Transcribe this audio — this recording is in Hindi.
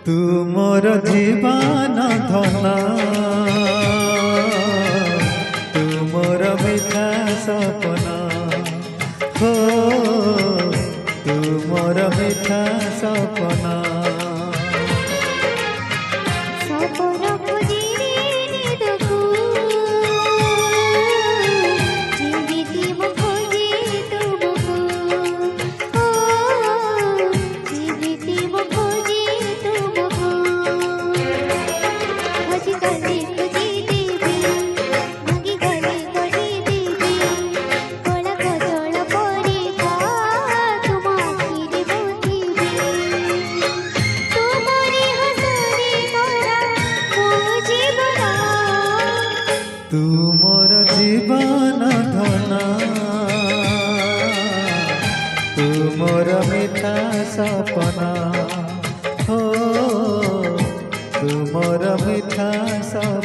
तू मोर जीवन धन तू मोर मिठा सपना हो तू मोर मिठा सपना तू मोर जीवन धन तू मोर मिठा सपना हो तू मोर मिठा सपना।